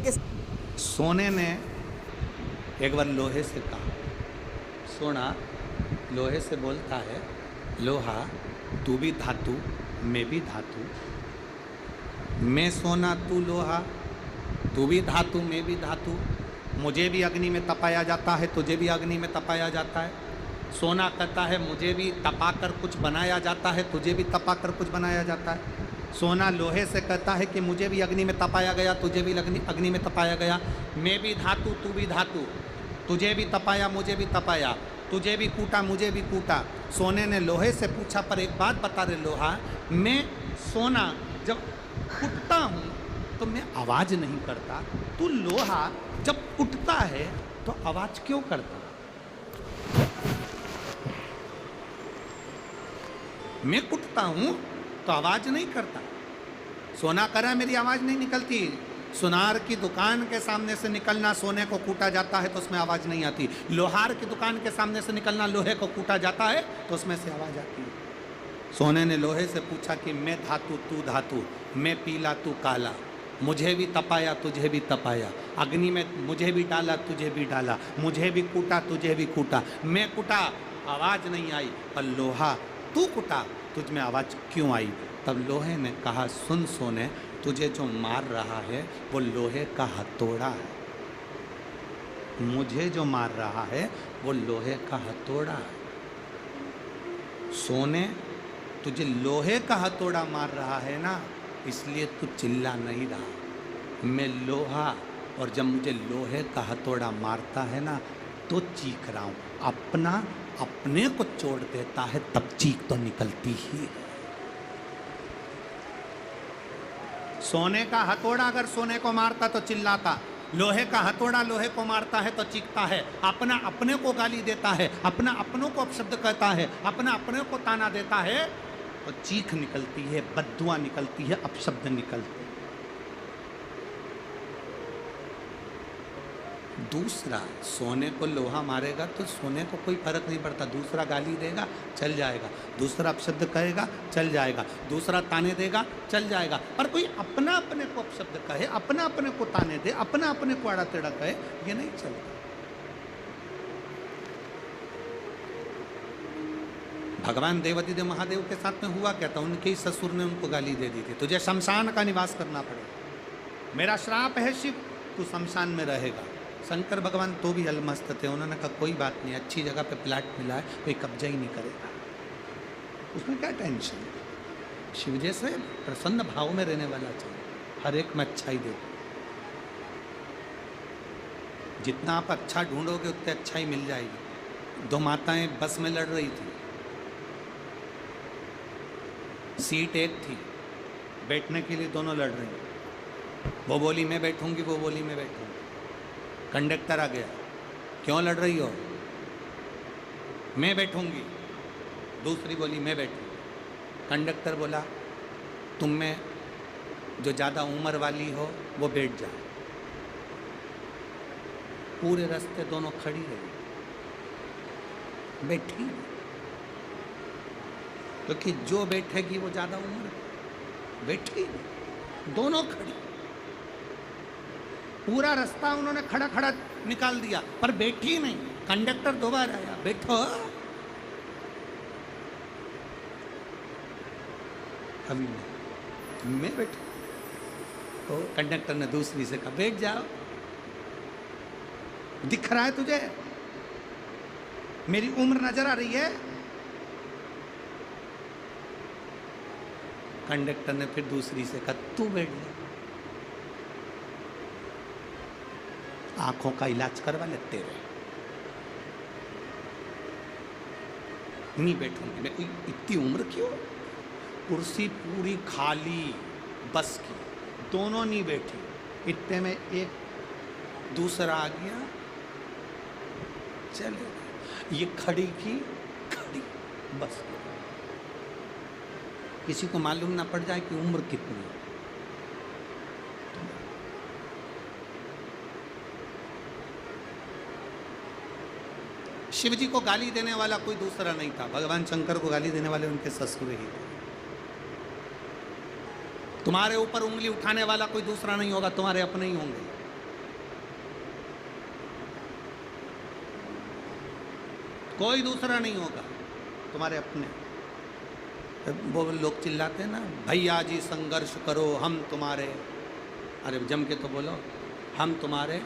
के सोने ने एक बार लोहे से कहा, सोना लोहे से बोलता है, लोहा तू भी धातु मैं भी धातु, मैं सोना तू लोहा, तू भी धातु मैं भी धातु, मुझे भी अग्नि में तपाया जाता है तुझे भी अग्नि में तपाया जाता है। सोना कहता है मुझे भी तपाकर कुछ बनाया जाता है तुझे भी तपाकर कुछ बनाया जाता है। सोना लोहे से कहता है कि मुझे भी अग्नि में तपाया गया तुझे भी अग्नि में तपाया गया, मैं भी धातु तू भी धातु, तुझे भी तपाया मुझे भी तपाया, तुझे भी कूटा मुझे भी कूटा। सोने ने लोहे से पूछा, पर एक बात बता रहे लोहा, मैं सोना जब कुटता हूँ तो मैं आवाज़ नहीं करता, तू लोहा जब कुटता है तो आवाज़ क्यों करता? मैं कुटता हूँ तो आवाज़ नहीं करता। सोना कह रहा है मेरी आवाज़ नहीं निकलती। सुनार की दुकान के सामने से निकलना, सोने को कूटा जाता है तो उसमें आवाज़ नहीं आती। लोहार की दुकान के सामने से निकलना, लोहे को कूटा जाता है तो उसमें से आवाज़ आती है। सोने ने लोहे से पूछा कि मैं धातु तू धातु, मैं पीला तू काला, मुझे भी तपाया तुझे भी तपाया, अग्नि में मुझे भी डाला तुझे भी डाला, मुझे भी कूटा तुझे भी कूटा, मैं कुटा आवाज़ नहीं आई, पर लोहा तू कुटा तुझ में आवाज़ क्यों आई? तब लोहे ने कहा, सुन सोने, तुझे जो मार रहा है वो लोहे का हथौड़ा है, मुझे जो मार रहा है वो लोहे का हथौड़ा है। सोने तुझे लोहे का हथौड़ा मार रहा है ना, इसलिए तू चिल्ला नहीं रहा। मैं लोहा, और जब मुझे लोहे का हथौड़ा मारता है ना तो चीख रहा हूँ। अपने को छोड़ देता है तब चीख तो निकलती ही है। सोने का हथौड़ा अगर सोने को मारता तो चिल्लाता, लोहे का हथौड़ा लोहे को मारता है तो चीखता है। अपने को गाली देता है, अपनों को अपशब्द कहता है, अपने को ताना देता है तो चीख निकलती है, बद्दुआ निकलती है, अपशब्द निकलते हैं। दूसरा, सोने को लोहा मारेगा तो सोने को कोई फर्क नहीं पड़ता, दूसरा गाली देगा चल जाएगा, दूसरा अपशब्द कहेगा चल जाएगा, दूसरा ताने देगा चल जाएगा, पर कोई अपने को अपशब्द कहे, अपने को ताने दे, अपने को आड़ा टेढ़ा कहे, ये नहीं चलता। भगवान देवादिदेव महादेव के साथ में हुआ क्या था, उनके ही ससुर ने उनको गाली दे दी थी, तुझे शमशान का निवास करना पड़ेगा, मेरा श्राप है शिव, तू शमशान में रहेगा। शंकर भगवान तो भी अलमस्त थे, उन्होंने कहा कोई बात नहीं, अच्छी जगह पे प्लाट मिला है, कोई कब्जा ही नहीं करेगा, उसमें क्या टेंशन। शिव जैसे प्रसन्न भाव में रहने वाला चाहिए, हर एक में अच्छा ही दे। जितना आप अच्छा ढूंढोगे उतने अच्छा ही मिल जाएगी। दो माताएं बस में लड़ रही थी, सीट एक थी, बैठने के लिए दोनों लड़ रही। वो बोली मैं बैठूंगी, वो बोली मैं बैठूंगी। कंडक्टर आ गया, क्यों लड़ रही हो? मैं बैठूंगी। दूसरी बोली मैं बैठूंगी। कंडक्टर बोला तुम में जो ज़्यादा उम्र वाली हो वो बैठ जाए। पूरे रास्ते दोनों खड़ी रही, बैठी, क्योंकि जो बैठेगी वो ज़्यादा उम्र, बैठी, दोनों खड़ी। पूरा रास्ता उन्होंने खड़ा खड़ा निकाल दिया, पर बैठी नहीं। कंडक्टर दोबारा आया, बैठो अभी मैं बैठू। तो कंडक्टर ने दूसरी से कहा बैठ जाओ, दिख रहा है तुझे मेरी उम्र नजर आ रही है? कंडक्टर ने फिर दूसरी से कहा तू बैठ जा, आंखों का इलाज करवा लेते रहे। नहीं बैठूंगी मैं, इतनी उम्र क्यों? कुर्सी पूरी खाली बस की, दोनों नहीं बैठी। इतने में एक दूसरा आ गया, चले। ये खड़ी की खड़ी बस की। किसी को मालूम ना पड़ जाए कि उम्र कितनी है। शिव जी को गाली देने वाला कोई दूसरा नहीं था, भगवान शंकर को गाली देने वाले उनके ससुर ही थे। तुम्हारे ऊपर उंगली उठाने वाला कोई दूसरा नहीं होगा, तुम्हारे अपने ही होंगे। कोई दूसरा नहीं होगा, तुम्हारे अपने। वो लोग चिल्लाते हैं ना, भैया जी संघर्ष करो हम तुम्हारे, अरे जम के तो बोलो, हम तुम्हारे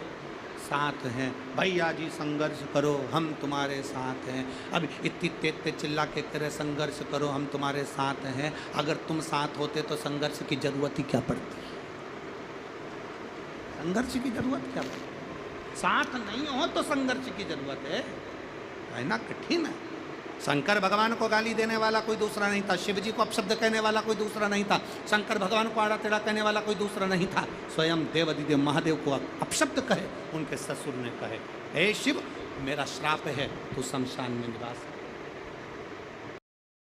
साथ हैं, भैया जी संघर्ष करो हम तुम्हारे साथ हैं। अब इतनी तेज चिल्ला के करे संघर्ष करो हम तुम्हारे साथ हैं, अगर तुम साथ होते तो संघर्ष की जरूरत ही क्या पड़ती? संघर्ष की जरूरत क्या पड़ती? साथ नहीं हो तो संघर्ष की जरूरत है ना, कठिन है। शंकर भगवान को गाली देने वाला कोई दूसरा नहीं था, शिव जी को अपशब्द कहने वाला कोई दूसरा नहीं था, शंकर भगवान को आड़ा टेढ़ा कहने वाला कोई दूसरा नहीं था, स्वयं देव अधिदेव महादेव को अपशब्द कहे उनके ससुर ने कहे, हे शिव मेरा श्राप है तू शमशान में निवास कर।